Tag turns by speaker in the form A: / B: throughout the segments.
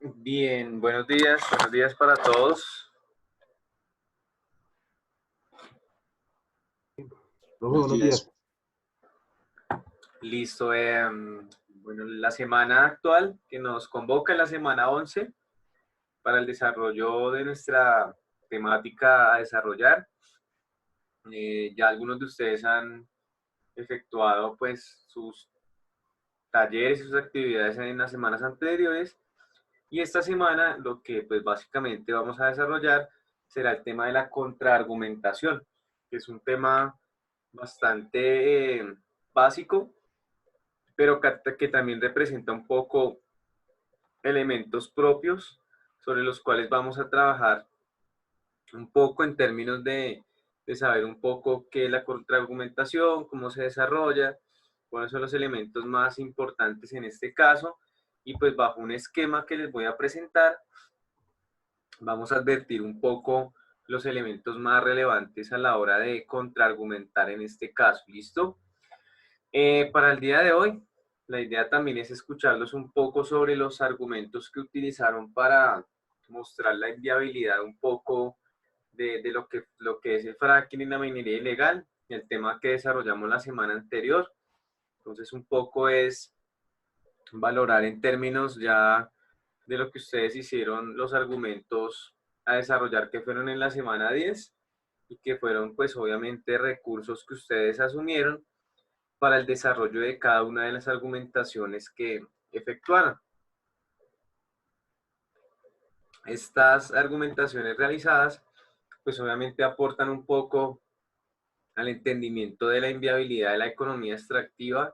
A: Bien, buenos días para todos.
B: Profe,
C: Buenos
B: buenos días.
C: días.
A: Listo. Bueno, la semana actual que nos convoca es la semana 11 para el desarrollo de nuestra temática a desarrollar. Ya algunos de ustedes han efectuado pues sus talleres y sus actividades en las semanas anteriores. Y esta semana lo que pues básicamente vamos a desarrollar será el tema de la contraargumentación, que es un tema bastante básico, pero que también representa un poco elementos propios sobre los cuales vamos a trabajar un poco en términos de saber un poco qué es la contraargumentación, cómo se desarrolla, cuáles son los elementos más importantes en este caso, y pues bajo un esquema que les voy a presentar, vamos a advertir un poco los elementos más relevantes a la hora de contraargumentar en este caso. ¿Listo? Para el día de hoy, la idea también es escucharlos un poco sobre los argumentos que utilizaron para mostrar la inviabilidad un poco de lo que es el fracking y la minería ilegal, el tema que desarrollamos la semana anterior. Entonces, un poco es valorar en términos ya de lo que ustedes hicieron los argumentos a desarrollar que fueron en la semana 10 y que fueron pues obviamente recursos que ustedes asumieron para el desarrollo de cada una de las argumentaciones que efectuaron. Estas argumentaciones realizadas pues obviamente aportan un poco al entendimiento de la inviabilidad de la economía extractiva,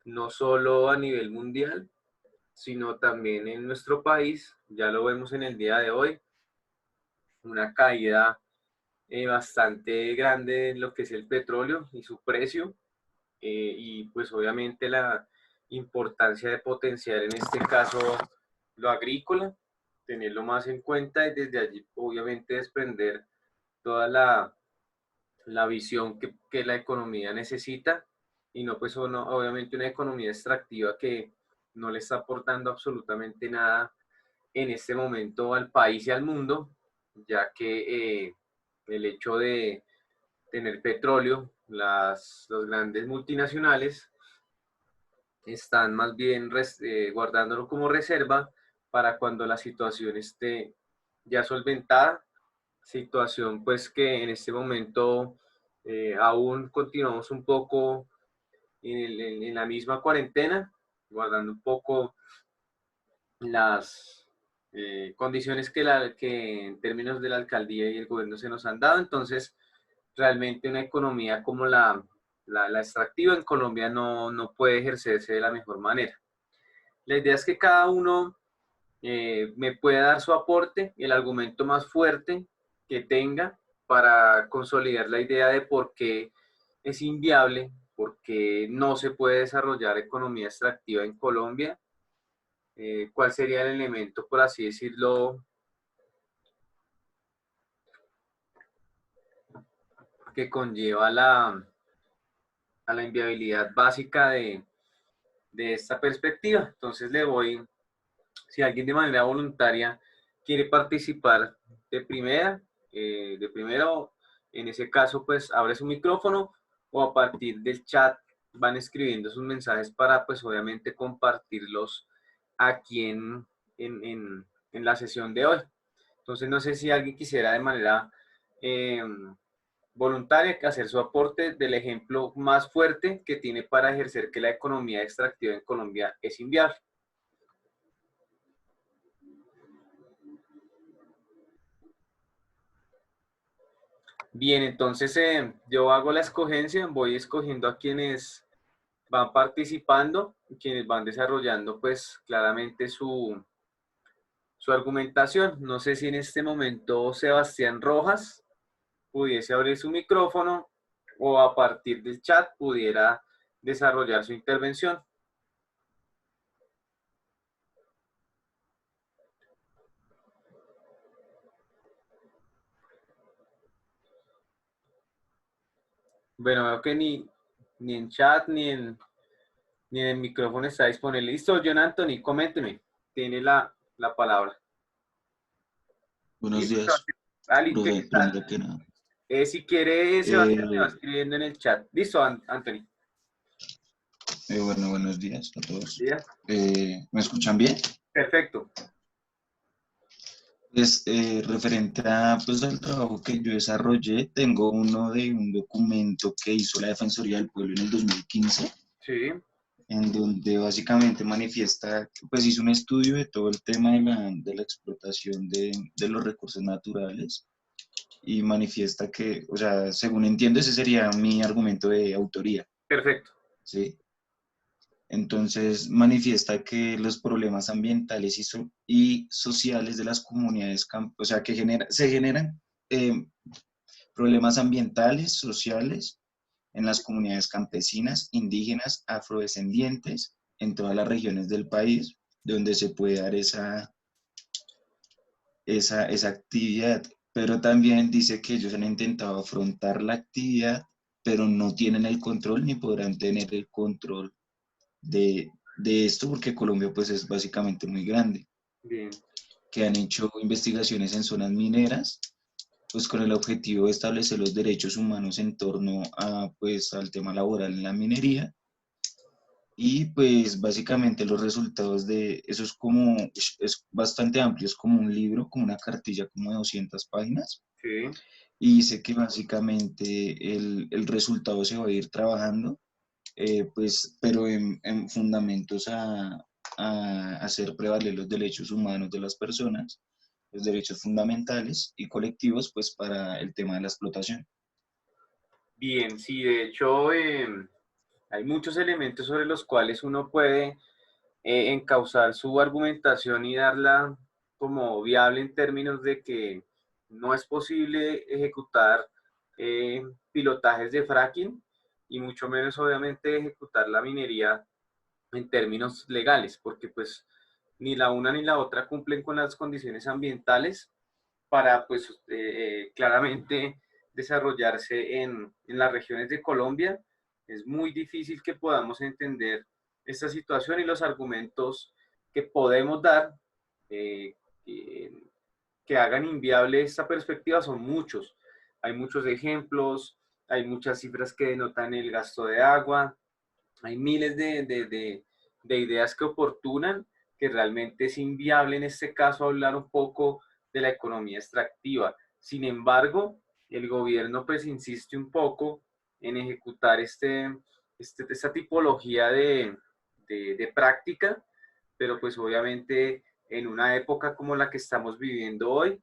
A: no solo a nivel mundial, sino también en nuestro país. Ya lo vemos en el día de hoy, una caída bastante grande en lo que es el petróleo y su precio, y pues obviamente la importancia de potenciar en este caso lo agrícola, tenerlo más en cuenta y desde allí obviamente desprender toda la visión que la economía necesita y no pues obviamente una economía extractiva que no le está aportando absolutamente nada en este momento al país y al mundo, ya que el hecho de tener petróleo, los grandes multinacionales están más bien guardándolo como reserva para cuando la situación esté ya solventada, situación pues que en este momento aún continuamos un poco en la misma cuarentena, guardando un poco las condiciones que en términos de la alcaldía y el gobierno se nos han dado. Entonces, realmente una economía como la extractiva en Colombia no puede ejercerse de la mejor manera. La idea es que cada uno me pueda dar su aporte, el argumento más fuerte que tenga para consolidar la idea de por qué es inviable, por qué no se puede desarrollar economía extractiva en Colombia, cuál sería el elemento, por así decirlo, que conlleva a la inviabilidad básica de esta perspectiva. Entonces le voy, si alguien de manera voluntaria quiere participar de primero, en ese caso pues abre su micrófono o a partir del chat van escribiendo sus mensajes para pues obviamente compartirlos aquí en la sesión de hoy. Entonces no sé si alguien quisiera de manera eh, voluntaria hacer su aporte del ejemplo más fuerte que tiene para ejercer que la economía extractiva en Colombia es inviable. Bien, entonces yo hago la escogencia, voy escogiendo a quienes van participando, quienes van desarrollando pues claramente su argumentación. No sé si en este momento Sebastián Rojas pudiese abrir su micrófono o a partir del chat pudiera desarrollar su intervención. Bueno, veo que ni en chat ni en el micrófono está disponible. Listo, John Anthony, coménteme. Tiene la palabra.
B: Buenos
A: Listo,
B: días,
A: Sebastián. Ali, ¿qué
B: profe.
A: tal?
B: Primero que nada.
A: Si quiere, Sebastián me va
B: Eh,
A: escribiendo en el chat. Listo, Anthony.
B: bueno, buenos días a todos.
A: ¿Ya?
B: ¿Me escuchan bien?
A: Perfecto.
B: Pues referente a, pues, al trabajo que yo desarrollé, tengo uno de un documento que hizo la Defensoría del Pueblo en el 2015,
A: Sí,
B: en donde básicamente manifiesta, pues hizo un estudio de todo el tema de la explotación de los recursos naturales y manifiesta que, o sea, según entiendo, ese sería mi argumento de autoría,
A: perfecto.
B: ¿sí? Entonces, manifiesta que los problemas ambientales y sociales de las comunidades, o sea, que se generan eh, problemas ambientales, sociales en las comunidades campesinas, indígenas, afrodescendientes, en todas las regiones del país, donde se puede dar esa actividad. Pero también dice que ellos han intentado afrontar la actividad, pero no tienen el control ni podrán tener el control de esto porque Colombia pues es básicamente muy grande,
A: Bien.
B: que han hecho investigaciones en zonas mineras, pues con el objetivo de establecer los derechos humanos en torno a, pues, al tema laboral en la minería. Y pues básicamente los resultados de eso es bastante amplio, es como un libro, como una cartilla como de 200 páginas.
A: Sí.
B: Y dice que básicamente el resultado se va a ir trabajando pues, pero en fundamentos a hacer prevaler los derechos humanos de las personas, los derechos fundamentales y colectivos, pues, para el tema de la explotación.
A: Bien, sí, de hecho, hay muchos elementos sobre los cuales uno puede encauzar su argumentación y darla como viable en términos de que no es posible ejecutar pilotajes de fracking y mucho menos obviamente ejecutar la minería en términos legales, porque pues ni la una ni la otra cumplen con las condiciones ambientales para pues claramente desarrollarse en las regiones de Colombia. Es muy difícil que podamos entender esta situación y los argumentos que podemos dar eh, que, que hagan inviable esta perspectiva son muchos. Hay muchos ejemplos, hay muchas cifras que denotan el gasto de agua, hay miles de ideas que oportunan que realmente es inviable en este caso hablar un poco de la economía extractiva. Sin embargo, el gobierno pues insiste un poco en ejecutar esta tipología de práctica, pero pues obviamente en una época como la que estamos viviendo hoy,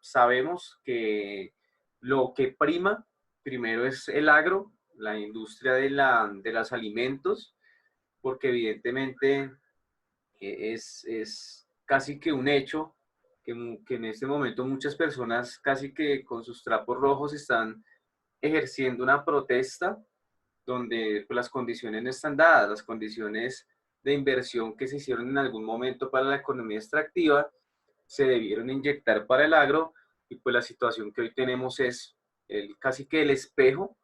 A: sabemos que lo que prima primero es el agro, la industria de los alimentos, porque evidentemente es casi que un hecho que en este momento muchas personas casi que con sus trapos rojos están ejerciendo una protesta donde pues, las condiciones no están dadas, las condiciones de inversión que se hicieron en algún momento para la economía extractiva se debieron inyectar para el agro y pues la situación que hoy tenemos es casi que el espejo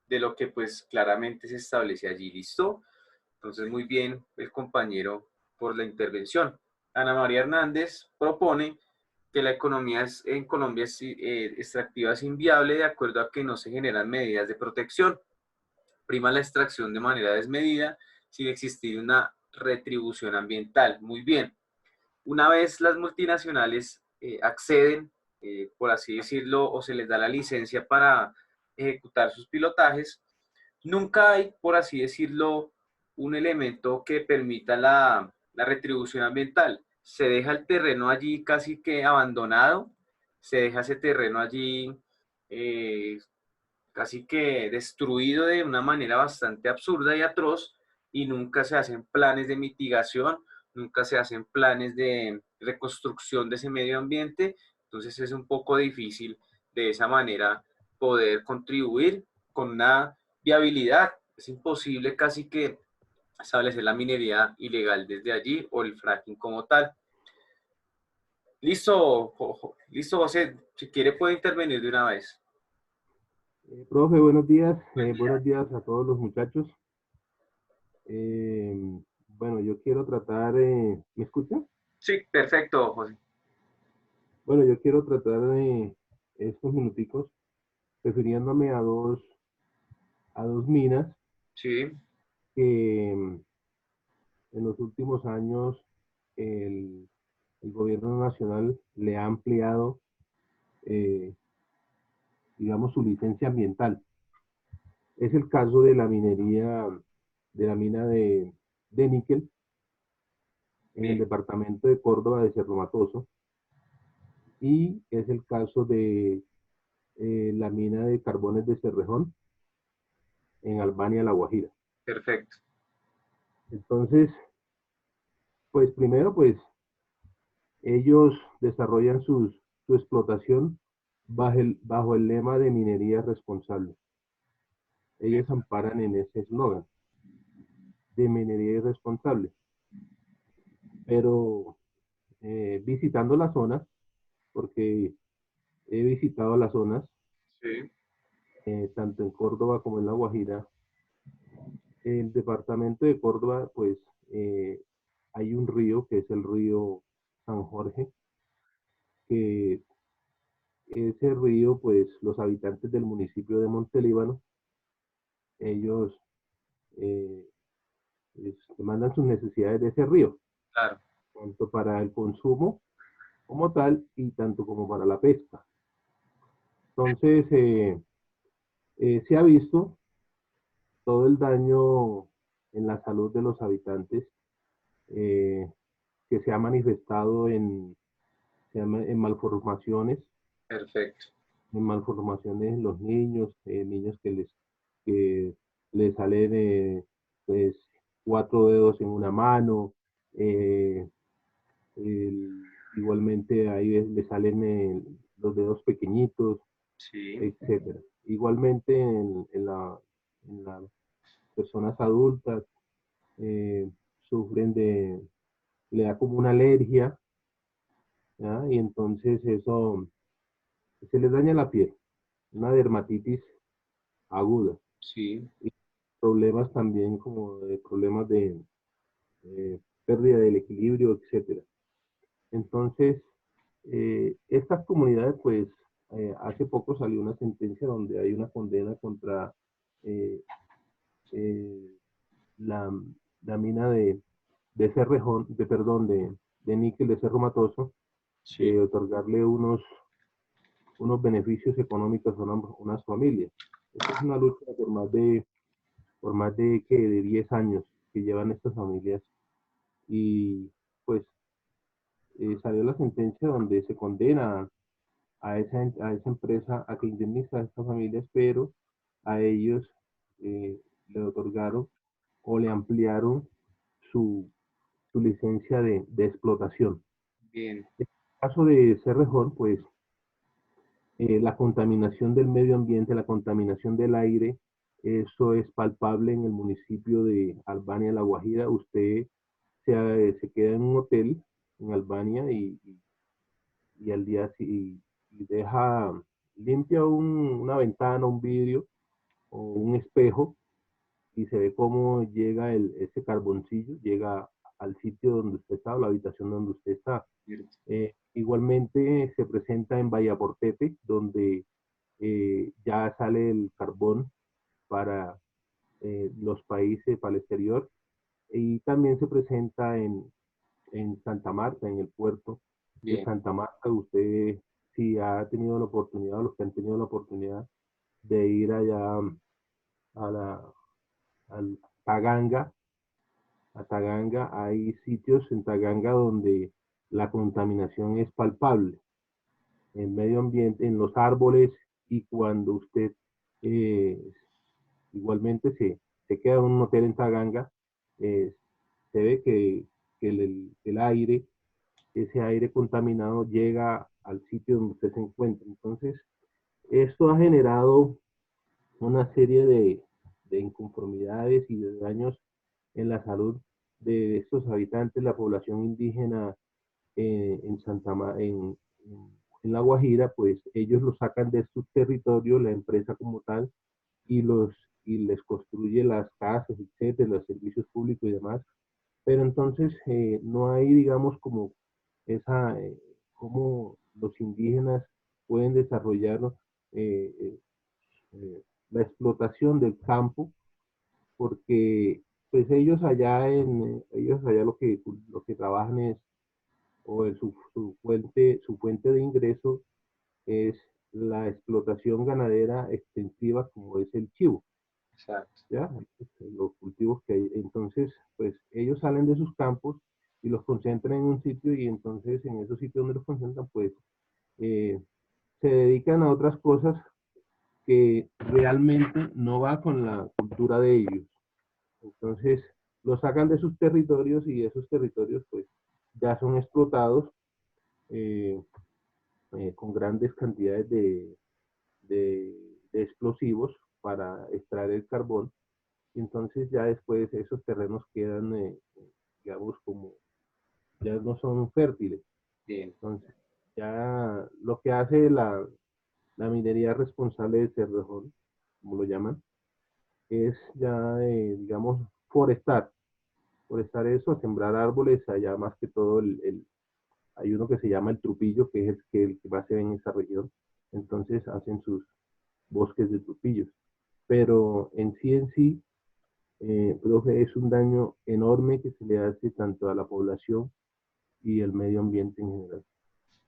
A: de lo que pues claramente se establece allí. ¿Listo? Entonces, muy bien el compañero por la intervención. Ana María Hernández propone que la economía en Colombia extractiva es inviable de acuerdo a que no se generan medidas de protección. Prima la extracción de manera desmedida sin existir una retribución ambiental. Muy bien. Una vez las multinacionales acceden, por así decirlo, o se les da la licencia para ejecutar sus pilotajes, nunca hay, por así decirlo, un elemento que permita la retribución ambiental. Se deja el terreno allí casi que abandonado, se deja ese terreno allí eh, casi que destruido de una manera bastante absurda y atroz y nunca se hacen planes de mitigación, nunca se hacen planes de reconstrucción de ese medio ambiente, entonces es un poco difícil de esa manera poder contribuir con una viabilidad. Es imposible casi que establecer la minería ilegal desde allí o el fracking como tal. Listo, listo, José. Si quiere puede intervenir de una vez.
C: Profe, buenos días.
A: Buen día.
C: Buenos días a todos los muchachos. Bueno, yo quiero tratar, ¿me escucha?
A: Sí, perfecto, José.
C: Bueno, yo quiero tratar de estos minuticos refiriéndome a dos minas
A: Sí,
C: que en los últimos años el, el gobierno nacional le ha ampliado, eh, digamos, su licencia ambiental. Es el caso de la minería, de la mina de níquel en el
A: bien,
C: departamento de Córdoba de Cerro Matoso, y es el caso de la mina de carbones de Cerrejón en Albania, La Guajira.
A: perfecto.
C: Entonces, pues primero, pues ellos desarrollan su explotación bajo el lema de minería responsable. Ellos amparan en ese eslogan de minería irresponsable. Pero visitando las zonas, porque he visitado las zonas,
A: Sí,
C: tanto en Córdoba como en La Guajira. El departamento de Córdoba, pues hay un río que es el río San Jorge, que ese río, pues los habitantes del municipio de Montelíbano, ellos eh, mandan sus necesidades de ese río,
A: claro,
C: tanto para el consumo como tal y tanto como para la pesca. Entonces, se ha visto todo el daño en la salud de los habitantes, eh, que se ha manifestado en malformaciones,
A: perfecto.
C: en los niños, niños que les salen pues, cuatro dedos en una mano, eh, igualmente ahí le salen los dedos pequeñitos,
A: Sí,
C: etcétera. Igualmente en las personas adultas eh, sufren le da como una alergia, ¿ya? Y entonces eso se les daña la piel, una dermatitis aguda,
A: sí,
C: y problemas también como de problemas de pérdida del equilibrio, etcétera. Entonces, estas comunidades, pues, hace poco salió una sentencia donde hay una condena contra eh, eh, la, la mina de Cerrejón, de níquel de Cerro Matoso,
A: sí,
C: de otorgarle unos beneficios económicos a unas familias. Esta es una lucha por más de 10 años que llevan estas familias, y pues salió la sentencia donde se condena a esa empresa a que indemniza a estas familias, pero a ellos le otorgaron o le ampliaron su, su licencia de explotación.
A: bien,
C: En el caso de Cerrejón, pues la contaminación del medio ambiente, la contaminación del aire, eso es palpable en el municipio de Albania, La Guajira. Usted se queda en un hotel en Albania y al día y deja limpia una ventana, un vidrio o un espejo, y se ve cómo llega ese carboncillo, llega al sitio donde usted está, o la habitación donde usted está.
A: cierto,
C: Igualmente se presenta en Vallaportepe, donde ya sale el carbón para los países, para el exterior, y también se presenta en Santa Marta, en el puerto de
A: bien,
C: Santa Marta. Usted, si ha tenido la oportunidad, los que han tenido la oportunidad de ir allá a al Taganga, a Taganga, hay sitios en Taganga donde la contaminación es palpable, en medio ambiente, en los árboles, y cuando usted eh, igualmente se queda en un hotel en Taganga, eh, se ve que el aire, ese aire contaminado llega al sitio donde usted se encuentra. Entonces, esto ha generado una serie de inconformidades y de daños en la salud de estos habitantes, la población indígena en en La Guajira. Pues ellos lo sacan de sus territorios, la empresa como tal, y les construye las casas, etcétera, los servicios públicos y demás. Pero entonces no hay, digamos, como cómo los indígenas pueden desarrollar eh, eh, la explotación del campo, porque pues ellos allá lo que trabajan es, su fuente de ingreso es la explotación ganadera extensiva como es el chivo,
A: Exacto.
C: ¿ya? Los cultivos que hay. Entonces, pues ellos salen de sus campos y los concentran en un sitio y entonces en esos sitios donde los concentran, pues eh, se dedican a otras cosas que realmente no va con la cultura de ellos. Entonces, los sacan de sus territorios y esos territorios pues ya son explotados eh, con grandes cantidades de explosivos para extraer el carbón. Y entonces ya después esos terrenos quedan, digamos, como ya no son fértiles.
A: Bien.
C: Entonces, ya lo que hace la minería responsable de Cerrejón, como lo llaman, es ya, digamos, forestar. Forestar eso, sembrar árboles, allá más que todo hay uno que se llama el trupillo, que es el que más se ve en esa región. Entonces hacen sus bosques de trupillos. Pero en sí, profe, es un daño enorme que se le hace tanto a la población y el medio ambiente en general.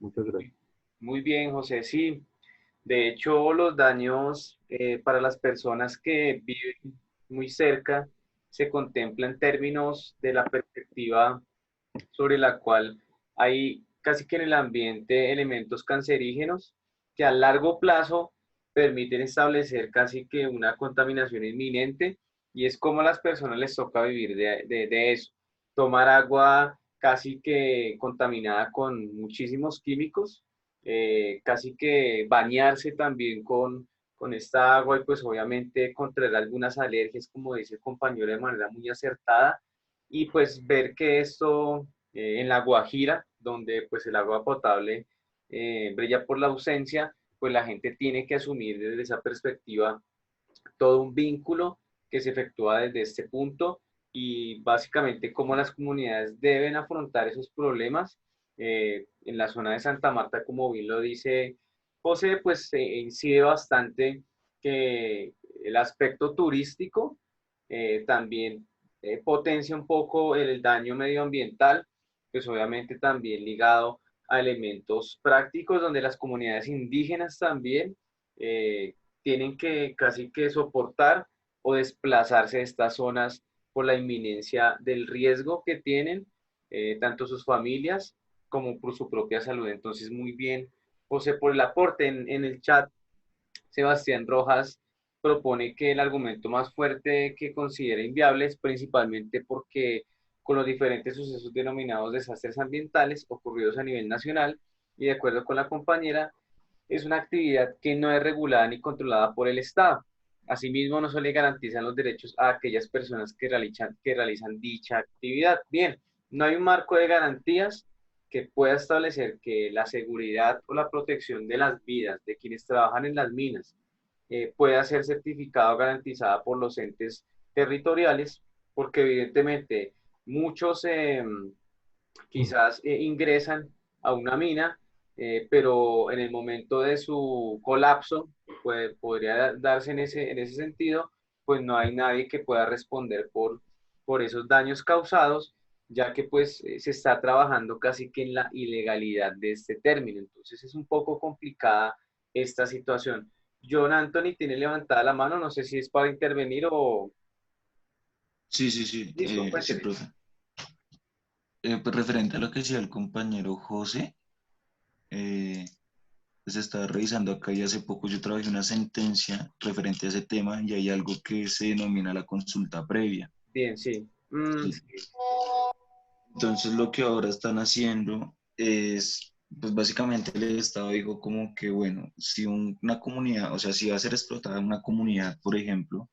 C: Muchas gracias.
A: Muy bien, José. Sí, de hecho, los daños para las personas que viven muy cerca se contemplan en términos de la perspectiva sobre la cual hay casi que en el ambiente elementos cancerígenos que a largo plazo permiten establecer casi que una contaminación inminente y es como a las personas les toca vivir de eso. Tomar agua casi que contaminada con muchísimos químicos, casi que bañarse también con esta agua y pues obviamente contraer algunas alergias, como dice el compañero de manera muy acertada, y pues ver que esto en La Guajira, donde pues el agua potable brilla por la ausencia, pues la gente tiene que asumir desde esa perspectiva todo un vínculo que se efectúa desde este punto y básicamente cómo las comunidades deben afrontar esos problemas. En la zona de Santa Marta, como bien lo dice José, pues incide bastante que el aspecto turístico también potencia un poco el daño medioambiental, pues obviamente también ligado a elementos prácticos donde las comunidades indígenas también tienen que casi que soportar o desplazarse de estas zonas por la inminencia del riesgo que tienen, tanto sus familias como por su propia salud. Entonces, muy bien, José, por el aporte en el chat. Sebastián Rojas propone que el argumento más fuerte que considera inviable es principalmente porque con los diferentes sucesos denominados desastres ambientales ocurridos a nivel nacional y de acuerdo con la compañera, es una actividad que no es regulada ni controlada por el Estado. Asimismo, no se le garantizan los derechos a aquellas personas que realizan dicha actividad. Bien, no hay un marco de garantías que pueda establecer que la seguridad o la protección de las vidas de quienes trabajan en las minas pueda ser certificada o garantizada por los entes territoriales, porque evidentemente muchos quizás ingresan a una mina, pero en el momento de su colapso, pues, podría darse en ese sentido, pues no hay nadie que pueda responder por esos daños causados, ya que pues se está trabajando casi que en la ilegalidad de este término. Entonces es un poco complicada esta situación. John Anthony tiene levantada la mano, no sé si es para intervenir o...
B: Sí, sí, sí,
A: Listo,
B: sí,
A: cuénteme.
B: profe. Pues referente a lo que decía el compañero José, eh, pues estaba revisando acá y hace poco yo trabajé una sentencia referente a ese tema y hay algo que se denomina la consulta previa.
A: Bien, sí.
B: Sí.
A: Sí.
B: Entonces lo que ahora están haciendo es, pues básicamente el Estado dijo como que, bueno, si una comunidad, o sea, si va a ser explotada una comunidad, por ejemplo,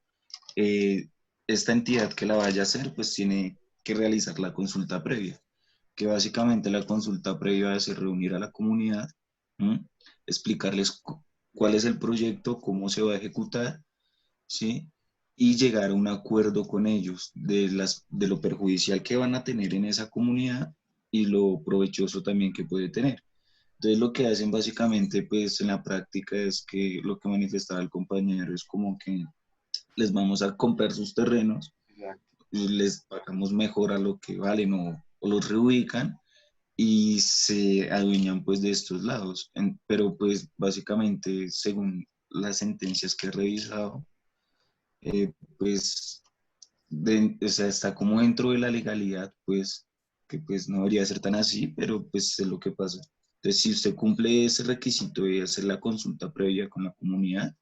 B: eh, esta entidad que la vaya a hacer, pues tiene que realizar la consulta previa, que básicamente la consulta previa es reunir a la comunidad, ¿m? Explicarles cuál es el proyecto, cómo se va a ejecutar, ¿sí? Y llegar a un acuerdo con ellos de lo perjudicial que van a tener en esa comunidad y lo provechoso también que puede tener. Entonces lo que hacen básicamente pues en la práctica es que lo que manifestaba el compañero es como que les vamos a comprar sus terrenos, les pagamos mejor a lo que valen o los reubican y se adueñan pues de estos lados. Pero pues básicamente según las sentencias que he revisado, pues o sea, está como dentro de la legalidad, pues que pues no debería ser tan así, pero pues es lo que pasa. Entonces, si usted cumple ese requisito de hacer la consulta previa con la comunidad,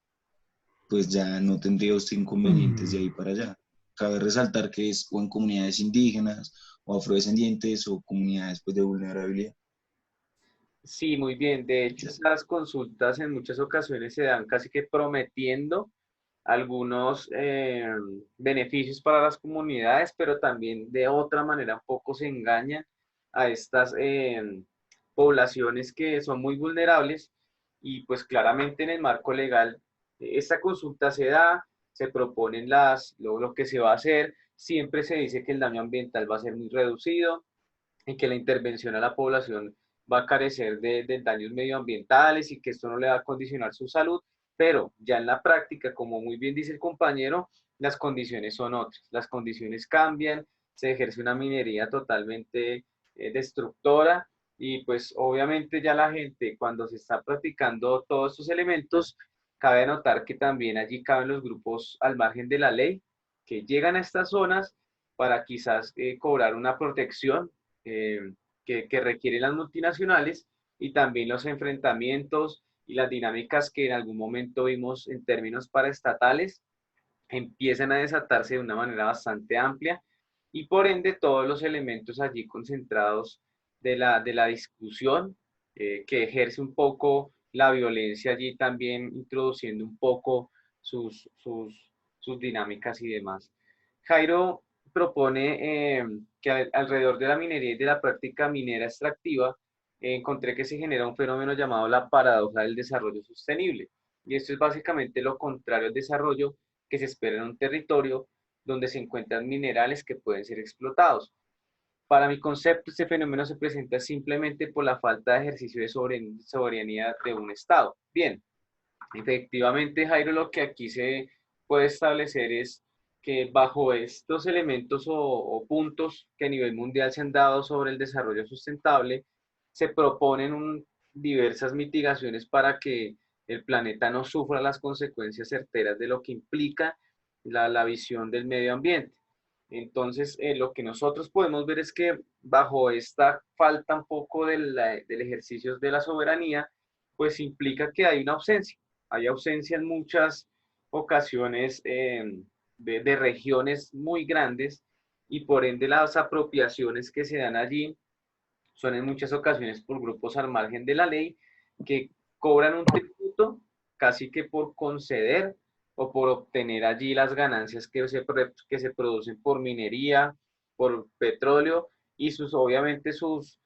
B: pues ya no tendría usted inconvenientes de ahí para allá. Cabe resaltar que es o en comunidades indígenas o afrodescendientes o comunidades pues, de vulnerabilidad.
A: Sí, muy bien. De hecho, esas consultas en muchas ocasiones se dan casi que prometiendo algunos beneficios para las comunidades, pero también de otra manera un poco se engañan a estas poblaciones que son muy vulnerables y pues claramente en el marco legal esta consulta se da, se proponen lo que se va a hacer, siempre se dice que el daño ambiental va a ser muy reducido y que la intervención a la población va a carecer de daños medioambientales y que esto no le va a condicionar su salud, pero ya en la práctica, como muy bien dice el compañero, las condiciones son otras, las condiciones cambian, se ejerce una minería totalmente destructora y pues obviamente ya la gente cuando se está practicando todos estos elementos, cabe notar que también allí caben los grupos al margen de la ley que llegan a estas zonas para quizás cobrar una protección eh, que requieren las multinacionales y también los enfrentamientos y las dinámicas que en algún momento vimos en términos paraestatales empiezan a desatarse de una manera bastante amplia y por ende todos los elementos allí concentrados de la discusión que ejerce un poco la violencia allí también introduciendo un poco sus dinámicas y demás. Jairo propone que alrededor de la minería y de la práctica minera extractiva encontré que se genera un fenómeno llamado la paradoja del desarrollo sostenible. Y esto es básicamente lo contrario al desarrollo que se espera en un territorio donde se encuentran minerales que pueden ser explotados. Para mi concepto, este fenómeno se presenta simplemente por la falta de ejercicio de soberanía de un Estado. Bien, efectivamente, Jairo, lo que aquí se puede establecer es que bajo estos elementos o puntos que a nivel mundial se han dado sobre el desarrollo sustentable, se proponen diversas mitigaciones para que el planeta no sufra las consecuencias certeras de lo que implica la visión del medio ambiente. Entonces, lo que nosotros podemos ver es que bajo esta falta un poco del ejercicio de la soberanía, pues implica que hay una ausencia. Hay ausencia en muchas ocasiones de regiones muy grandes y por ende las apropiaciones que se dan allí son en muchas ocasiones por grupos al margen de la ley que cobran un tributo casi que por conceder o por obtener allí las ganancias que se producen por minería, por petróleo y obviamente sus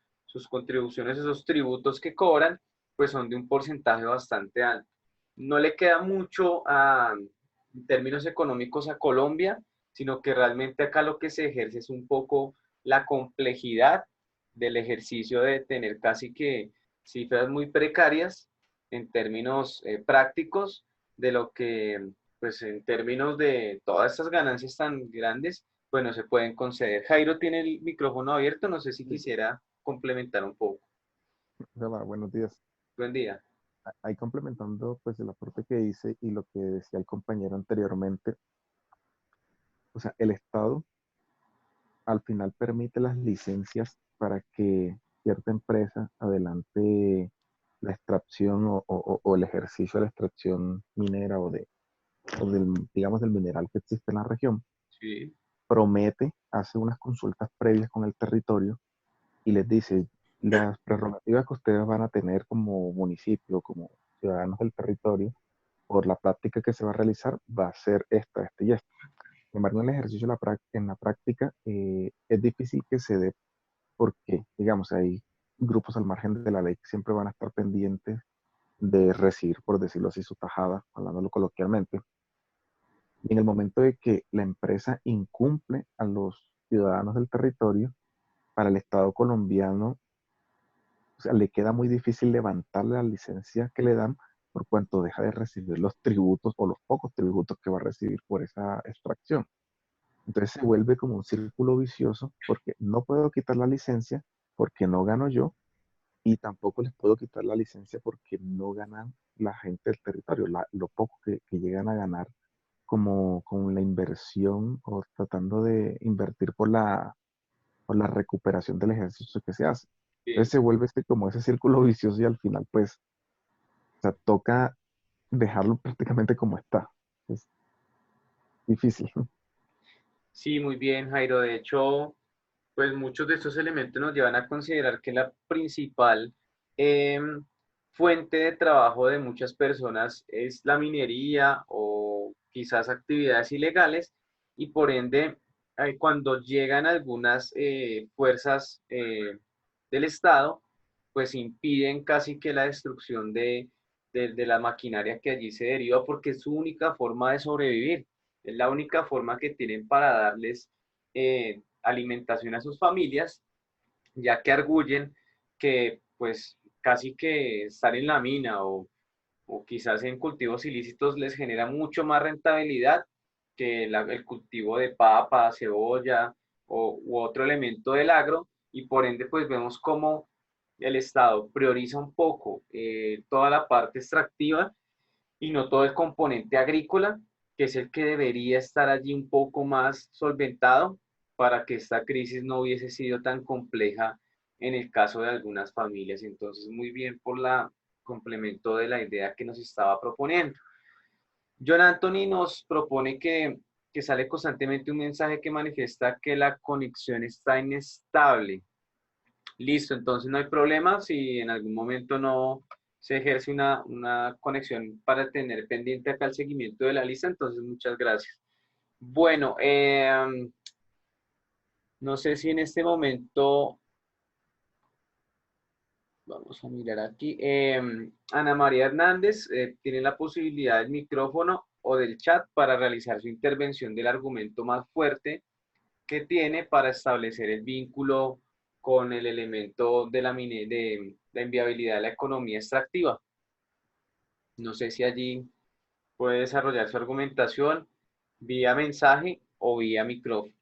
A: contribuciones, esos tributos que cobran, pues son de un porcentaje bastante alto. No le queda mucho en términos económicos a Colombia, sino que realmente acá lo que se ejerce es un poco la complejidad del ejercicio de tener casi que cifras muy precarias en términos prácticos de lo que, pues en términos de todas estas ganancias tan grandes, pues no se pueden conceder. Jairo tiene el micrófono abierto, no sé si
D: Sí.
A: quisiera complementar un poco.
D: Hola, buenos días.
A: Buen día.
D: Ahí complementando pues el aporte que hice y lo que decía el compañero anteriormente, o sea, el Estado al final permite las licencias para que cierta empresa adelante la extracción o el ejercicio de la extracción minera digamos, del mineral que existe en la región.
A: Sí.
D: Promete, hace unas consultas previas con el territorio y les dice, las prerrogativas que ustedes van a tener como municipio, como ciudadanos del territorio, por la práctica que se va a realizar, va a ser esta y esta. Sin embargo, en el ejercicio, en la práctica, es difícil que se dé porque, digamos, hay grupos al margen de la ley que siempre van a estar pendientes de recibir, por decirlo así, su tajada, hablándolo coloquialmente. Y en el momento de que la empresa incumple a los ciudadanos del territorio, para el Estado colombiano, o sea, le queda muy difícil levantar la licencia que le dan por cuanto deja de recibir los tributos o los pocos tributos que va a recibir por esa extracción. Entonces se vuelve como un círculo vicioso porque no puedo quitar la licencia porque no gano yo y tampoco les puedo quitar la licencia porque no ganan la gente del territorio, lo poco que llegan a ganar como con la inversión o tratando de invertir por la recuperación del ejercicio que se hace. Entonces
A: Sí.
D: se vuelve como ese círculo vicioso y al final pues, o sea, toca dejarlo prácticamente como está. Es difícil.
A: Sí, muy bien, Jairo. De hecho, pues muchos de estos elementos nos llevan a considerar que la principal fuente de trabajo de muchas personas es la minería o quizás actividades ilegales y por ende, cuando llegan algunas fuerzas del Estado, pues impiden casi que la destrucción de la maquinaria que allí se deriva porque es su única forma de sobrevivir. Es la única forma que tienen para darles alimentación a sus familias, ya que arguyen que pues casi que estar en la mina o quizás en cultivos ilícitos les genera mucho más rentabilidad que el cultivo de papa, cebolla u otro elemento del agro y por ende pues vemos cómo el Estado prioriza un poco toda la parte extractiva y no todo el componente agrícola, que es el que debería estar allí un poco más solventado para que esta crisis no hubiese sido tan compleja en el caso de algunas familias. Entonces, muy bien por la complemento de la idea que nos estaba proponiendo. John Anthony nos propone que sale constantemente un mensaje que manifiesta que la conexión está inestable. Listo, entonces no hay problema si en algún momento no se ejerce una conexión para tener pendiente acá el seguimiento de la lista, entonces muchas gracias. Bueno, no sé si en este momento, vamos a mirar aquí, Ana María Hernández tiene la posibilidad del micrófono o del chat para realizar su intervención del argumento más fuerte que tiene para establecer el vínculo con el elemento de la inviabilidad de la economía extractiva. No sé si allí puede desarrollar su argumentación vía mensaje o vía micrófono.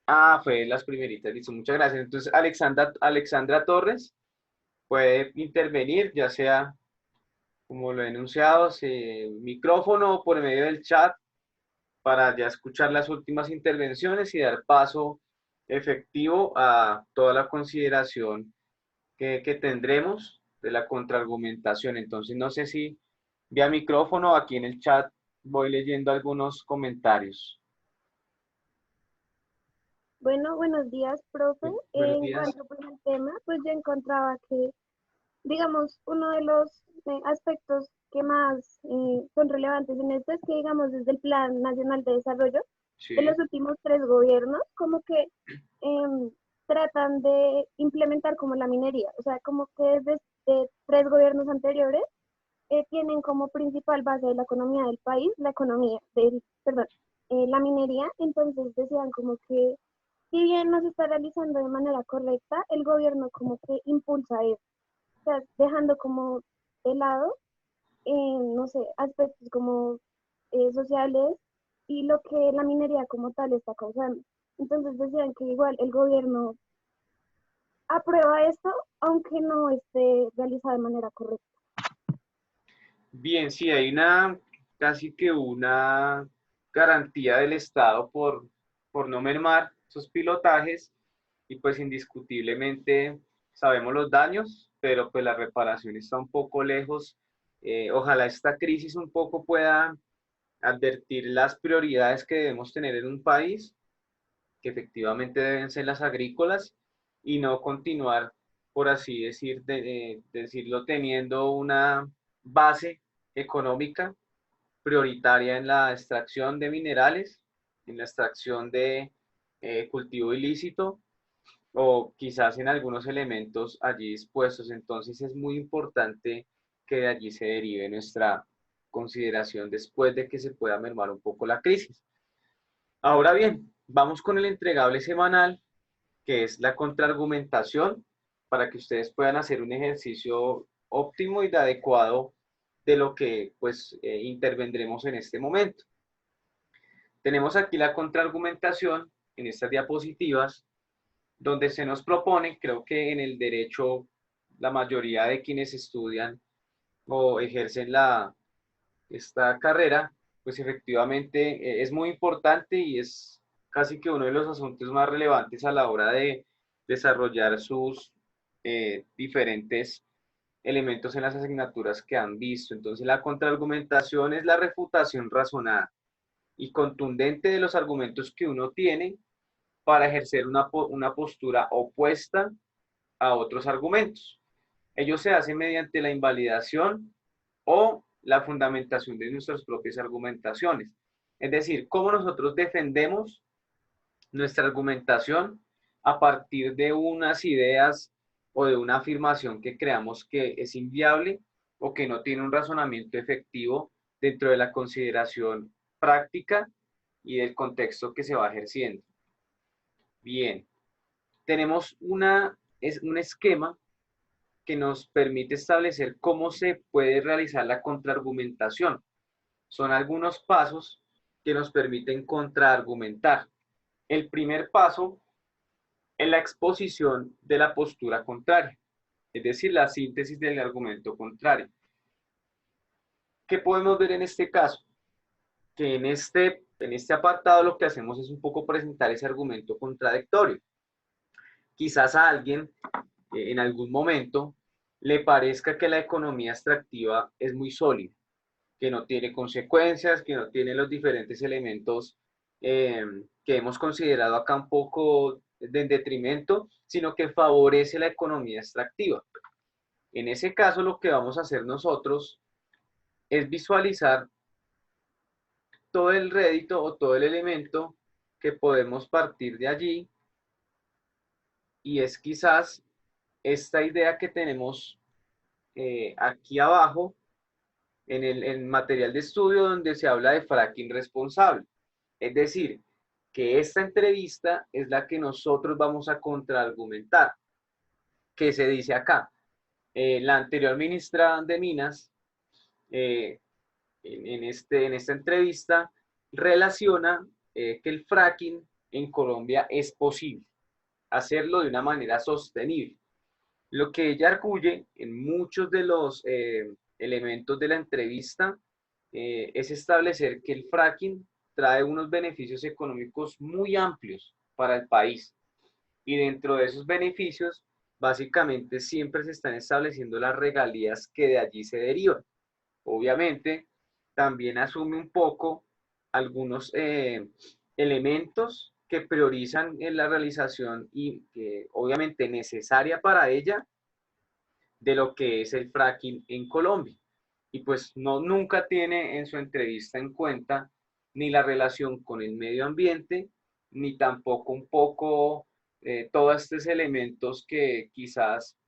A: Ah, fue las primeritas, listo, muchas gracias. Entonces, Alexandra Torres puede intervenir, ya sea, como lo he enunciado, micrófono o por medio del chat para ya escuchar las últimas intervenciones y dar paso efectivo a toda la consideración que tendremos de la contraargumentación. Entonces, no sé si vía micrófono, aquí en el chat voy leyendo algunos comentarios.
E: Bueno, buenos días, profe.
A: Buenos
E: En
A: días.
E: cuanto pues, al tema, pues yo encontraba que, digamos, uno de los aspectos que más son relevantes en esto es que, digamos, desde el Plan Nacional de Desarrollo de
A: Sí,
E: los últimos 3 gobiernos, como que em, tratan de implementar como la minería, o sea, como que desde 3 gobiernos anteriores tienen como principal base de la economía del país, perdón, la minería, entonces decían como que si bien no se está realizando de manera correcta, el gobierno como que impulsa eso, o sea, dejando como de lado, no sé, aspectos como sociales y lo que la minería como tal está causando. Entonces decían que igual el gobierno aprueba esto, aunque no esté realizado de manera correcta.
A: bien, sí, hay casi que una garantía del Estado por no mermar sus pilotajes y pues indiscutiblemente sabemos los daños, pero pues la reparación está un poco lejos. Ojalá esta crisis un poco pueda advertir las prioridades que debemos tener en un país, que efectivamente deben ser las agrícolas y no continuar, por así decirlo, teniendo una base económica prioritaria en la extracción de minerales, en la extracción de cultivo ilícito o quizás en algunos elementos allí dispuestos. Entonces es muy importante que de allí se derive nuestra consideración después de que se pueda mermar un poco la crisis. Ahora bien, vamos con el entregable semanal, que es la contraargumentación, para que ustedes puedan hacer un ejercicio óptimo y adecuado de lo que pues intervendremos en este momento. Tenemos aquí la contraargumentación en estas diapositivas, donde se nos propone, creo que en el derecho la mayoría de quienes estudian o ejercen esta carrera, pues efectivamente es muy importante y es casi que uno de los asuntos más relevantes a la hora de desarrollar sus diferentes elementos en las asignaturas que han visto. Entonces, la contraargumentación es la refutación razonada y contundente de los argumentos que uno tiene para ejercer una postura opuesta a otros argumentos. Ello se hace mediante la invalidación o la fundamentación de nuestras propias argumentaciones. Es decir, cómo nosotros defendemos nuestra argumentación a partir de unas ideas o de una afirmación que creamos que es inviable o que no tiene un razonamiento efectivo dentro de la consideración práctica y del contexto que se va ejerciendo. Bien, tenemos un esquema que nos permite establecer cómo se puede realizar la contraargumentación. Son algunos pasos que nos permiten contraargumentar. El primer paso es la exposición de la postura contraria, es decir, la síntesis del argumento contrario. ¿Qué podemos ver en este caso? Que en este apartado lo que hacemos es un poco presentar ese argumento contradictorio. Quizás a alguien en algún momento le parezca que la economía extractiva es muy sólida, que no tiene consecuencias, que no tiene los diferentes elementos que hemos considerado acá un poco de detrimento, sino que favorece la economía extractiva. En ese caso, lo que vamos a hacer nosotros es visualizar todo el rédito o todo el elemento que podemos partir de allí, y es quizás esta idea que tenemos aquí abajo en el material de estudio, donde se habla de fracking responsable. Es decir, que esta entrevista es la que nosotros vamos a contraargumentar. ¿Qué se dice acá? La anterior ministra de Minas, en esta entrevista, relaciona que el fracking en Colombia es posible, hacerlo de una manera sostenible. Lo que ella arguye en muchos de los elementos de la entrevista es establecer que el fracking trae unos beneficios económicos muy amplios para el país. Y dentro de esos beneficios, básicamente siempre se están estableciendo las regalías que de allí se derivan. Obviamente, también asume un poco algunos elementos que priorizan en la realización y que obviamente necesaria para ella de lo que es el fracking en Colombia. Y pues nunca tiene en su entrevista en cuenta ni la relación con el medio ambiente, ni tampoco un poco todos estos elementos que quizás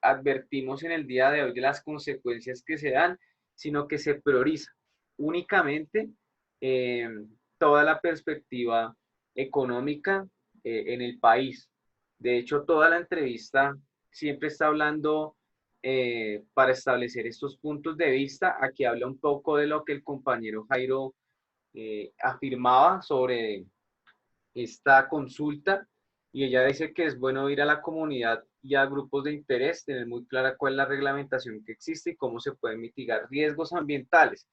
A: advertimos en el día de hoy de las consecuencias que se dan, sino que se prioriza únicamente toda la perspectiva económica en el país. De hecho, toda la entrevista siempre está hablando para establecer estos puntos de vista. Aquí habla un poco de lo que el compañero Jairo afirmaba sobre esta consulta, y ella dice que es bueno ir a la comunidad y a grupos de interés, tener muy clara cuál es la reglamentación que existe y cómo se pueden mitigar riesgos ambientales.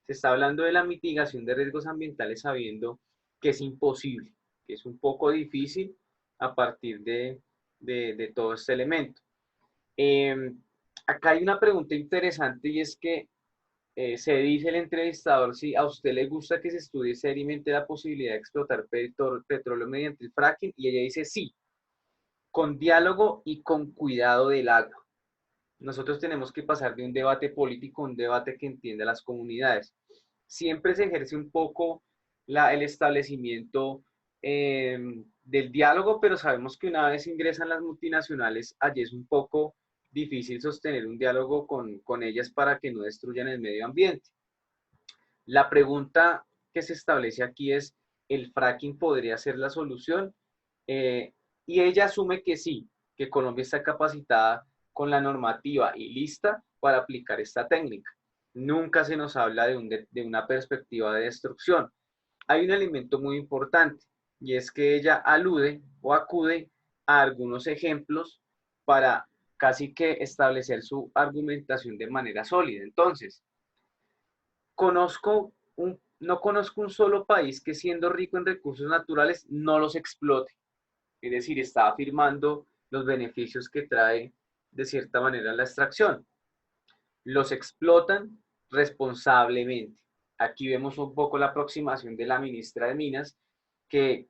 A: Se está hablando de la mitigación de riesgos ambientales sabiendo que es imposible, que es un poco difícil a partir de todo este elemento. Acá hay una pregunta interesante, y es que se dice el entrevistador si a usted le gusta que se estudie seriamente la posibilidad de explotar petróleo mediante el fracking, y ella dice sí, con diálogo y con cuidado del agro. Nosotros tenemos que pasar de un debate político a un debate que entienda a las comunidades. Siempre se ejerce un poco el establecimiento del diálogo, pero sabemos que una vez ingresan las multinacionales, allí es un poco difícil sostener un diálogo con ellas para que no destruyan el medio ambiente. La pregunta que se establece aquí es, ¿el fracking podría ser la solución? Y ella asume que sí, que Colombia está capacitada con la normativa y lista para aplicar esta técnica. Nunca se nos habla de una perspectiva de destrucción. Hay un elemento muy importante y es que ella alude o acude a algunos ejemplos para casi que establecer su argumentación de manera sólida. Entonces, no conozco un solo país que siendo rico en recursos naturales no los explote. Es decir, está afirmando los beneficios que trae de cierta manera la extracción. Los explotan responsablemente. Aquí vemos un poco la aproximación de la ministra de Minas, que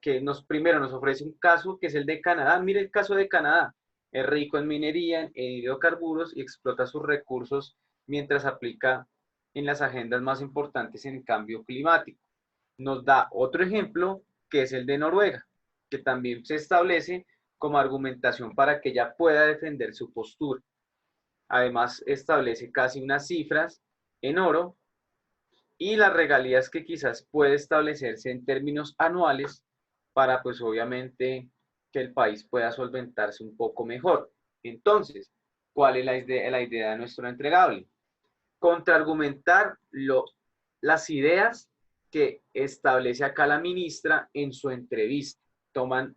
A: primero nos ofrece un caso que es el de Canadá. Mire el caso de Canadá. Es rico en minería, en hidrocarburos y explota sus recursos mientras aplica en las agendas más importantes en el cambio climático. Nos da otro ejemplo que es el de Noruega, que también se establece como argumentación para que ella pueda defender su postura. Además, establece casi unas cifras en oro y las regalías que quizás puede establecerse en términos anuales para, pues obviamente, que el país pueda solventarse un poco mejor. Entonces, ¿cuál es la idea de nuestro entregable? Contraargumentar las ideas que establece acá la ministra en su entrevista. Toman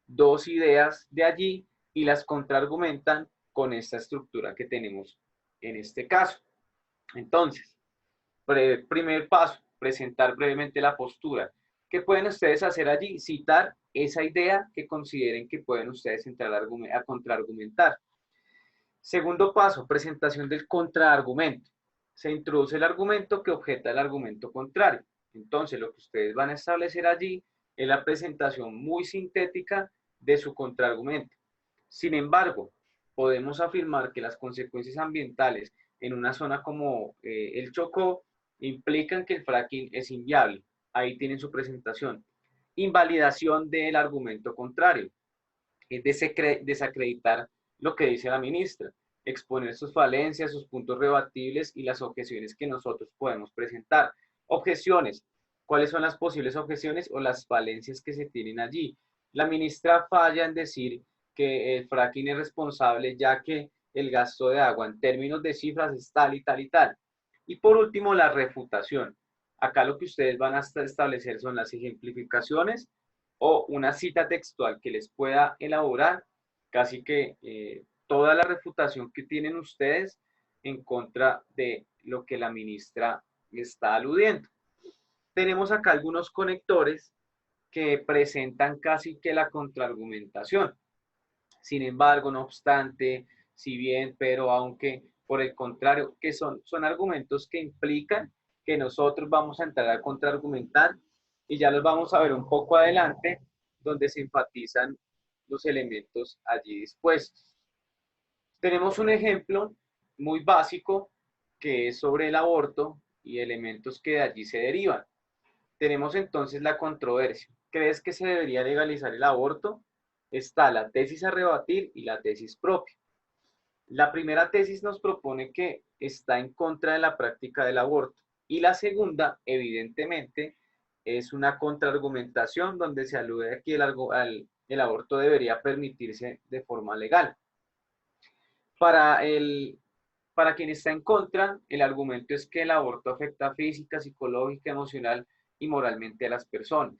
A: dos ideas de allí y las contraargumentan con esta estructura que tenemos en este caso. Entonces, primer paso, presentar brevemente la postura. ¿Qué pueden ustedes hacer allí? Citar esa idea que consideren que pueden ustedes entrar a contraargumentar. Segundo paso, presentación del contraargumento. Se introduce el argumento que objeta el argumento contrario. Entonces, lo que ustedes van a establecer allí es la presentación muy sintética de su contraargumento. Sin embargo, podemos afirmar que las consecuencias ambientales en una zona como el Chocó implican que el fracking es inviable. Ahí tienen su presentación. Invalidación del argumento contrario. Es desacreditar lo que dice la ministra, exponer sus falencias, sus puntos rebatibles y las objeciones que nosotros podemos presentar. Objeciones. ¿Cuáles son las posibles objeciones o las falencias que se tienen allí? La ministra falla en decir que el fracking es responsable ya que el gasto de agua en términos de cifras es tal y tal y tal. Y por último, la refutación. Acá lo que ustedes van a establecer son las ejemplificaciones o una cita textual que les pueda elaborar casi que toda la refutación que tienen ustedes en contra de lo que la ministra está aludiendo. Tenemos acá algunos conectores que presentan casi que la contraargumentación. Sin embargo, no obstante, si bien, pero aunque, por el contrario, que son argumentos que implican que nosotros vamos a entrar a contraargumentar y ya los vamos a ver un poco adelante, donde se enfatizan los elementos allí dispuestos. Tenemos un ejemplo muy básico que es sobre el aborto y elementos que de allí se derivan. Tenemos entonces la controversia. ¿Crees que se debería legalizar el aborto? Está la tesis a rebatir y la tesis propia. La primera tesis nos propone que está en contra de la práctica del aborto y la segunda, evidentemente, es una contraargumentación donde se alude a que el aborto debería permitirse de forma legal. Para quien está en contra, el argumento es que el aborto afecta física, psicológica, emocional y moralmente a las personas.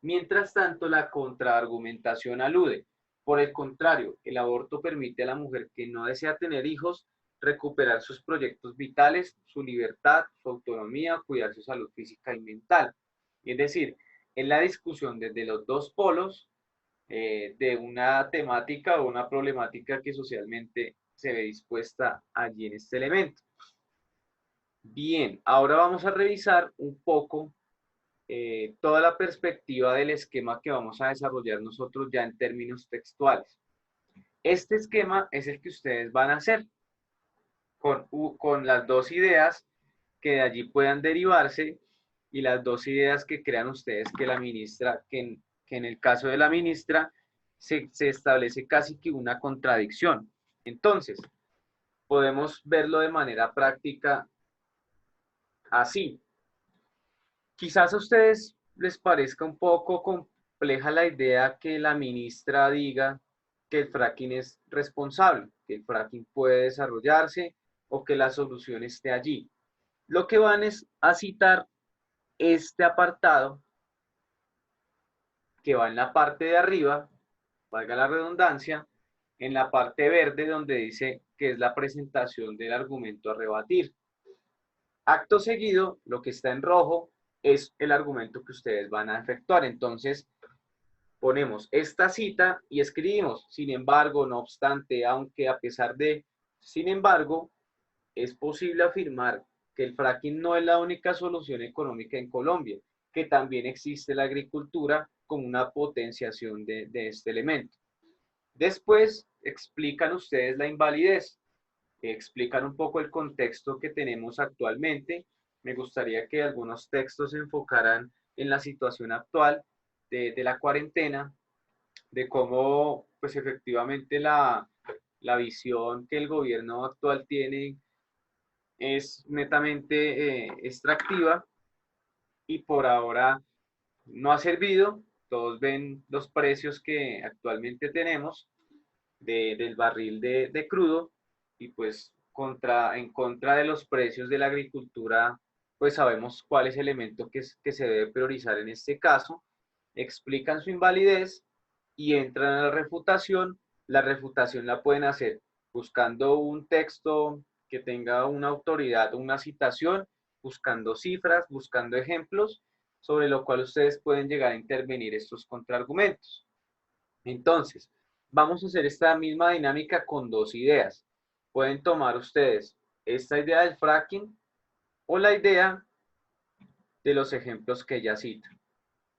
A: Mientras tanto, la contraargumentación alude. Por el contrario, el aborto permite a la mujer que no desea tener hijos recuperar sus proyectos vitales, su libertad, su autonomía, cuidar su salud física y mental. Es decir, en la discusión desde los dos polos de una temática o una problemática que socialmente se ve dispuesta allí en este elemento. Bien, ahora vamos a revisar un poco toda la perspectiva del esquema que vamos a desarrollar nosotros ya en términos textuales. Este esquema es el que ustedes van a hacer con las dos ideas que de allí puedan derivarse y las dos ideas que crean ustedes que la ministra, que en el caso de la ministra se establece casi que una contradicción. Entonces, podemos verlo de manera práctica así. Quizás a ustedes les parezca un poco compleja la idea que la ministra diga que el fracking es responsable, que el fracking puede desarrollarse o que la solución esté allí. Lo que van es a citar este apartado que va en la parte de arriba, valga la redundancia, en la parte verde donde dice que es la presentación del argumento a rebatir. Acto seguido, lo que está en rojo es el argumento que ustedes van a efectuar. Entonces, ponemos esta cita y escribimos, sin embargo, no obstante, aunque, a pesar de, sin embargo, es posible afirmar que el fracking no es la única solución económica en Colombia, que también existe la agricultura como una potenciación de este elemento. Después explican ustedes la invalidez, explican un poco el contexto que tenemos actualmente. Me gustaría que algunos textos se enfocaran en la situación actual de la cuarentena, de cómo pues efectivamente la visión que el gobierno actual tiene es netamente extractiva y por ahora no ha servido. Todos ven los precios que actualmente tenemos del barril de crudo y pues en contra de los precios de la agricultura, pues sabemos cuál es el elemento que se debe priorizar en este caso. Explican su invalidez y entran a la refutación. La refutación la pueden hacer buscando un texto que tenga una autoridad o una citación, buscando cifras, buscando ejemplos, sobre lo cual ustedes pueden llegar a intervenir estos contraargumentos. Entonces, vamos a hacer esta misma dinámica con dos ideas. Pueden tomar ustedes esta idea del fracking o la idea de los ejemplos que ella cita.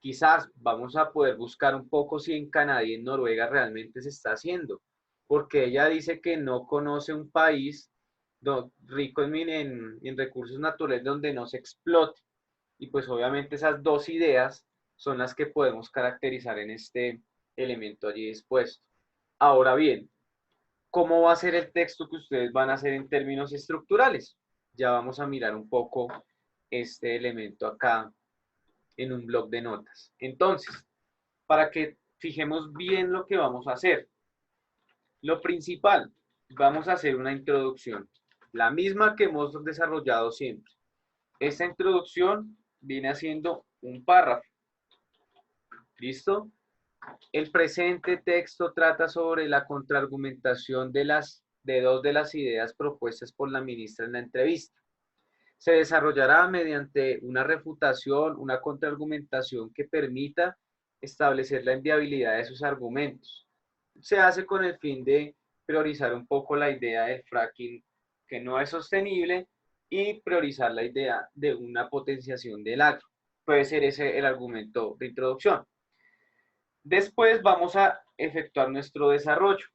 A: Quizás vamos a poder buscar un poco si en Canadá y en Noruega realmente se está haciendo, porque ella dice que no conoce un país rico en recursos naturales donde no se explote. Y pues obviamente esas dos ideas son las que podemos caracterizar en este elemento allí expuesto. Ahora bien, ¿cómo va a ser el texto que ustedes van a hacer en términos estructurales? Ya vamos a mirar un poco este elemento acá en un bloc de notas. Entonces, para que fijemos bien lo que vamos a hacer, lo principal, vamos a hacer una introducción, la misma que hemos desarrollado siempre. Esta introducción viene haciendo un párrafo. ¿Listo? El presente texto trata sobre la contraargumentación de dos de las ideas propuestas por la ministra en la entrevista. Se desarrollará mediante una refutación, una contraargumentación que permita establecer la inviabilidad de sus argumentos. Se hace con el fin de priorizar un poco la idea del fracking que no es sostenible y priorizar la idea de una potenciación del agro. Puede ser ese el argumento de introducción. Después vamos a efectuar nuestro desarrollo.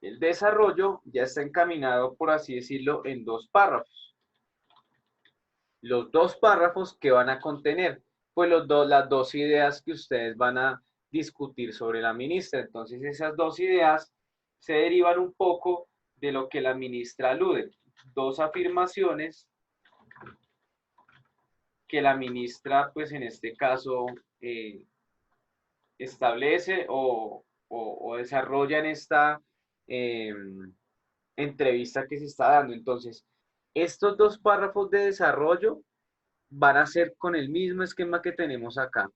A: El desarrollo ya está encaminado, por así decirlo, en dos párrafos. Los dos párrafos que van a contener, pues las dos ideas que ustedes van a discutir sobre la ministra. Entonces esas dos ideas se derivan un poco de lo que la ministra alude. Dos afirmaciones que la ministra, pues en este caso, establece o desarrolla en esta entrevista que se está dando. Entonces, estos dos párrafos de desarrollo van a ser con el mismo esquema que tenemos acá.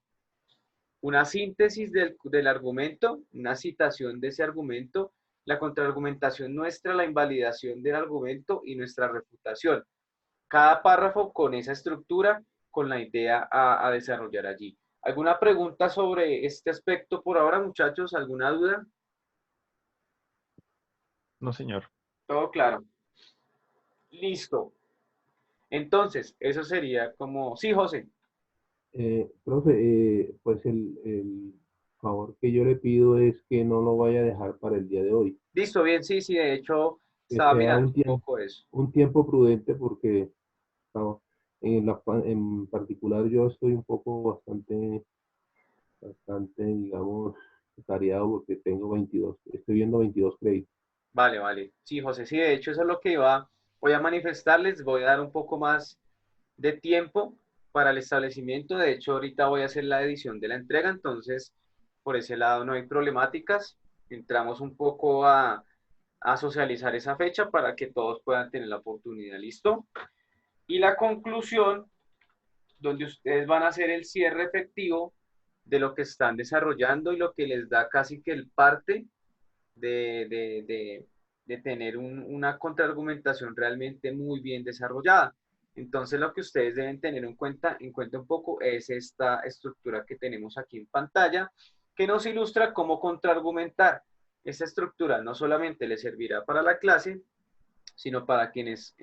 A: Una síntesis del argumento, una citación de ese argumento, la contraargumentación nuestra, la invalidación del argumento y nuestra refutación. Cada párrafo con esa estructura, con la idea a desarrollar allí. ¿Alguna pregunta sobre este aspecto por ahora, muchachos? ¿Alguna duda?
D: No, señor.
A: Todo claro. Listo. Entonces, eso sería como... Sí, José.
C: Profe, pues el favor que yo le pido es que no lo vaya a dejar para el día de hoy.
A: Listo, bien, sí, de hecho,
C: Que
A: estaba
C: sea
A: mirando un poco eso.
C: un tiempo prudente porque no, en particular yo estoy un poco bastante, digamos, tareado porque tengo 22, estoy viendo 22 créditos.
A: Vale, vale. Sí, José, sí, de hecho eso es lo que voy a manifestarles, voy a dar un poco más de tiempo para el establecimiento. De hecho, ahorita voy a hacer la edición de la entrega, entonces por ese lado no hay problemáticas. Entramos un poco a socializar esa fecha para que todos puedan tener la oportunidad. ¿Listo? Y la conclusión, donde ustedes van a hacer el cierre efectivo de lo que están desarrollando y lo que les da casi que el parte de tener una contraargumentación realmente muy bien desarrollada. Entonces, lo que ustedes deben tener en cuenta un poco es esta estructura que tenemos aquí en pantalla, que nos ilustra cómo contraargumentar. Esta estructura no solamente les servirá para la clase, sino para quienes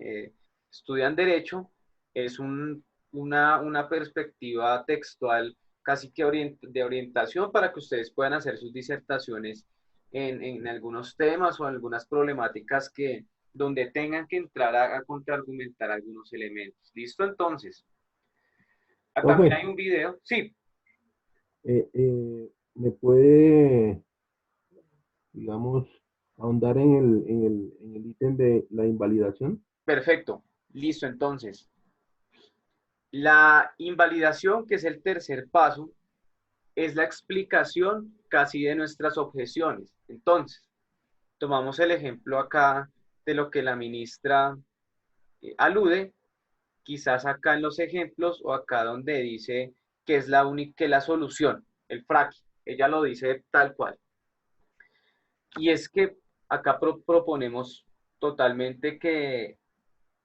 A: estudian Derecho. Es una perspectiva textual casi que de orientación para que ustedes puedan hacer sus disertaciones en algunos temas o algunas problemáticas donde tengan que entrar a contraargumentar algunos elementos. ¿Listo? Entonces, también
C: Profe,
A: hay un video. Sí,
C: ¿me puede, digamos, ahondar en el ítem de la invalidación?
A: perfecto. Listo, entonces. La invalidación, que es el tercer paso, es la explicación casi de nuestras objeciones. Entonces, tomamos el ejemplo acá de lo que la ministra alude, quizás acá en los ejemplos o acá donde dice que es la solución, el fracking. Ella lo dice tal cual. Y es que acá proponemos totalmente que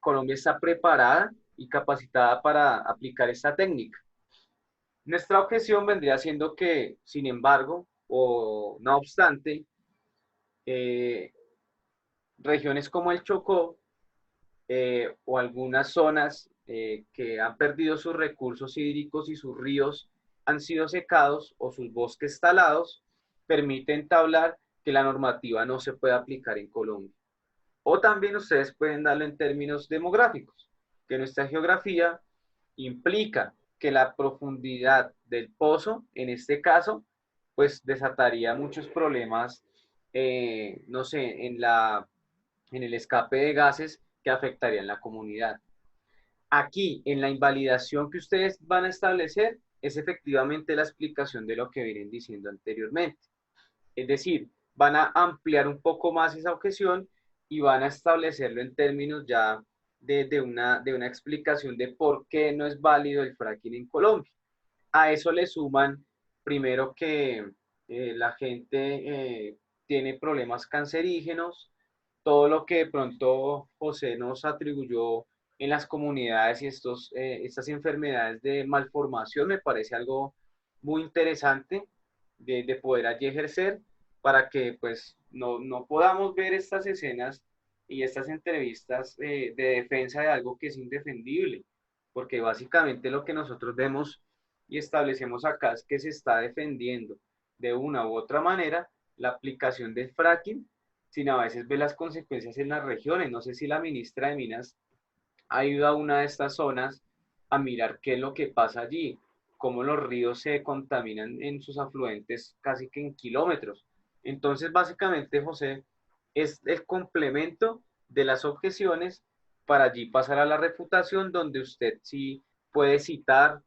A: Colombia está preparada y capacitada para aplicar esta técnica. Nuestra objeción vendría siendo que, sin embargo, o no obstante, eh, regiones como el Chocó o algunas zonas que han perdido sus recursos hídricos y sus ríos han sido secados o sus bosques talados, permiten entablar que la normativa no se puede aplicar en Colombia. O también ustedes pueden darlo en términos demográficos, que nuestra geografía implica que la profundidad del pozo, en este caso, pues desataría muchos problemas, no sé, en el escape de gases que afectarían la comunidad. Aquí, en la invalidación que ustedes van a establecer, es efectivamente la explicación de lo que vienen diciendo anteriormente. Es decir, van a ampliar un poco más esa objeción y van a establecerlo en términos ya de una explicación de por qué no es válido el fracking en Colombia. A eso le suman, primero, que la gente tiene problemas cancerígenos, todo lo que de pronto José nos atribuyó en las comunidades y estas enfermedades de malformación me parece algo muy interesante de poder allí ejercer para que pues no podamos ver estas escenas y estas entrevistas de defensa de algo que es indefendible, porque básicamente lo que nosotros vemos y establecemos acá es que se está defendiendo de una u otra manera la aplicación del fracking, sin a veces ver las consecuencias en las regiones. No sé si la ministra de Minas ha ido a una de estas zonas a mirar qué es lo que pasa allí, cómo los ríos se contaminan en sus afluentes casi que en kilómetros. Entonces, básicamente, José, es el complemento de las objeciones para allí pasar a la refutación, donde usted sí puede citar,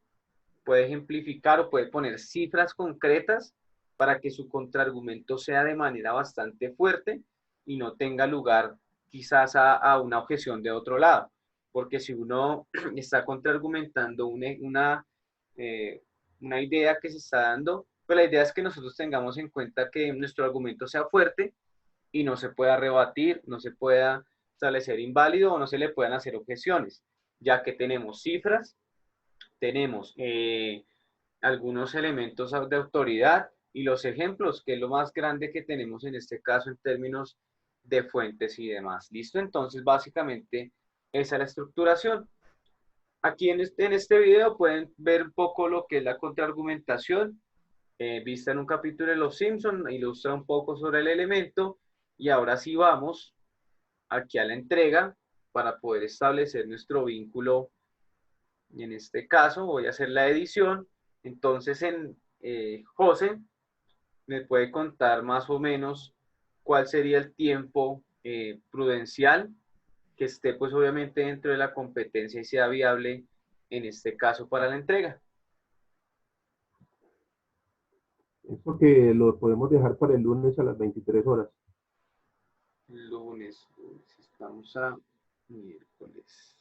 A: puede ejemplificar o puede poner cifras concretas para que su contraargumento sea de manera bastante fuerte y no tenga lugar quizás a una objeción de otro lado. Porque si uno está contraargumentando una idea que se está dando, pues la idea es que nosotros tengamos en cuenta que nuestro argumento sea fuerte y no se pueda rebatir, no se pueda establecer inválido o no se le puedan hacer objeciones, ya que tenemos cifras, tenemos algunos elementos de autoridad y los ejemplos, que es lo más grande que tenemos en este caso en términos de fuentes y demás. ¿Listo? Entonces, básicamente, esa es la estructuración. Aquí en este video pueden ver un poco lo que es la contraargumentación, vista en un capítulo de Los Simpson, ilustra un poco sobre el elemento, y ahora sí vamos aquí a la entrega para poder establecer nuestro vínculo. Y en este caso voy a hacer la edición. Entonces, José me puede contar más o menos cuál sería el tiempo prudencial que esté pues obviamente dentro de la competencia y sea viable en este caso para la entrega.
C: Eso que lo podemos dejar para el lunes a las 23 horas.
A: Lunes, estamos a miércoles.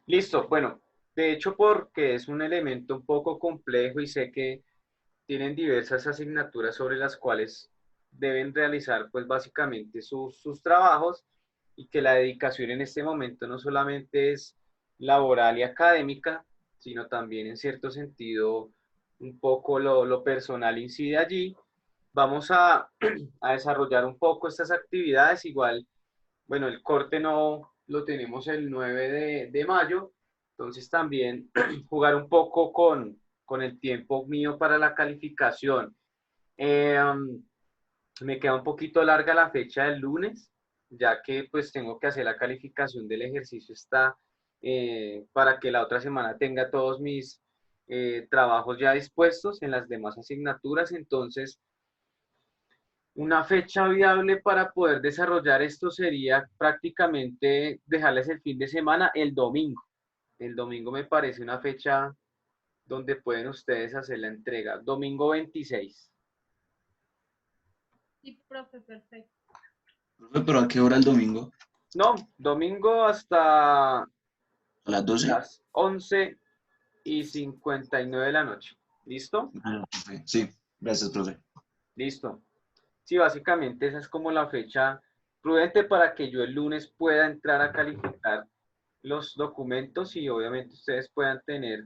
A: Listo, bueno, de hecho porque es un elemento un poco complejo y sé que tienen diversas asignaturas sobre las cuales deben realizar pues básicamente sus trabajos y que la dedicación en este momento no solamente es laboral y académica, sino también en cierto sentido un poco lo personal incide allí. Vamos a desarrollar un poco estas actividades, igual, bueno, el corte no lo tenemos el 9 de mayo, entonces también jugar un poco con el tiempo mío para la calificación. Me queda un poquito larga la fecha del lunes, ya que pues tengo que hacer la calificación del ejercicio para que la otra semana tenga todos mis trabajos ya dispuestos en las demás asignaturas. Entonces, una fecha viable para poder desarrollar esto sería prácticamente dejarles el fin de semana el domingo. El domingo me parece una fecha donde pueden ustedes hacer la entrega. Domingo 26.
F: Sí, profe, perfecto.
B: Profe, ¿pero a qué hora el domingo?
A: No, domingo hasta
B: ¿A las 12?
A: las 11:59 de la noche. ¿Listo?
B: Bueno, profe. Sí, gracias, profe.
A: Listo. Sí, básicamente esa es como la fecha prudente para que yo el lunes pueda entrar a calificar los documentos y obviamente ustedes puedan tener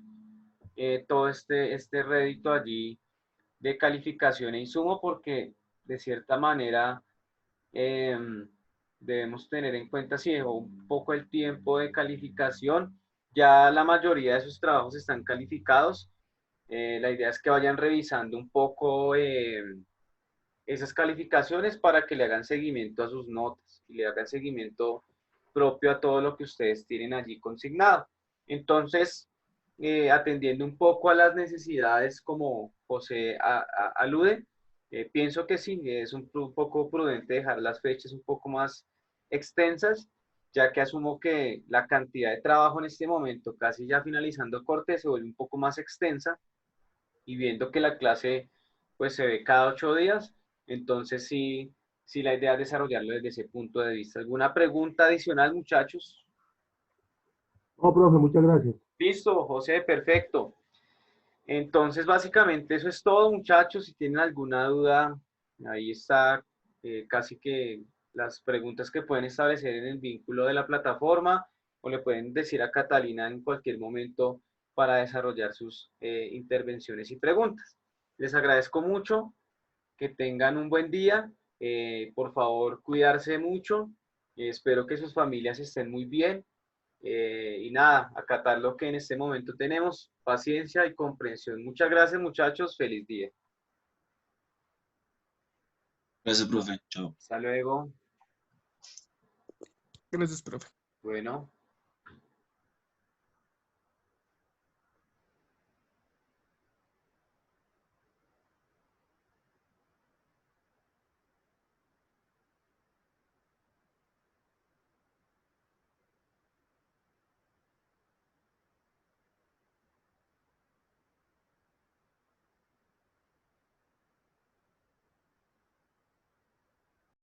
A: todo este rédito allí de calificación e insumo porque de cierta manera debemos tener en cuenta si un poco el tiempo de calificación. Ya la mayoría de sus trabajos están calificados. La idea es que vayan revisando un poco esas calificaciones para que le hagan seguimiento a sus notas y le hagan seguimiento propio a todo lo que ustedes tienen allí consignado. Entonces, atendiendo un poco a las necesidades como José alude, pienso que sí, es un poco prudente dejar las fechas un poco más extensas, ya que asumo que la cantidad de trabajo en este momento, casi ya finalizando corte, se vuelve un poco más extensa y viendo que la clase pues se ve cada 8 días, entonces sí la idea es desarrollarlo desde ese punto de vista. ¿Alguna pregunta adicional, muchachos?
C: No, profe, muchas gracias.
A: Listo, José, perfecto. Entonces, básicamente eso es todo, muchachos. Si tienen alguna duda, ahí está casi que las preguntas que pueden establecer en el vínculo de la plataforma o le pueden decir a Catalina en cualquier momento para desarrollar sus intervenciones y preguntas. Les agradezco mucho, que tengan un buen día. Por favor, cuidarse mucho. Espero que sus familias estén muy bien. Y nada, acatar lo que en este momento tenemos, paciencia y comprensión. Muchas gracias, muchachos. Feliz día.
B: Gracias, profe. Chao.
A: Hasta luego.
G: Gracias, profe.
A: Bueno.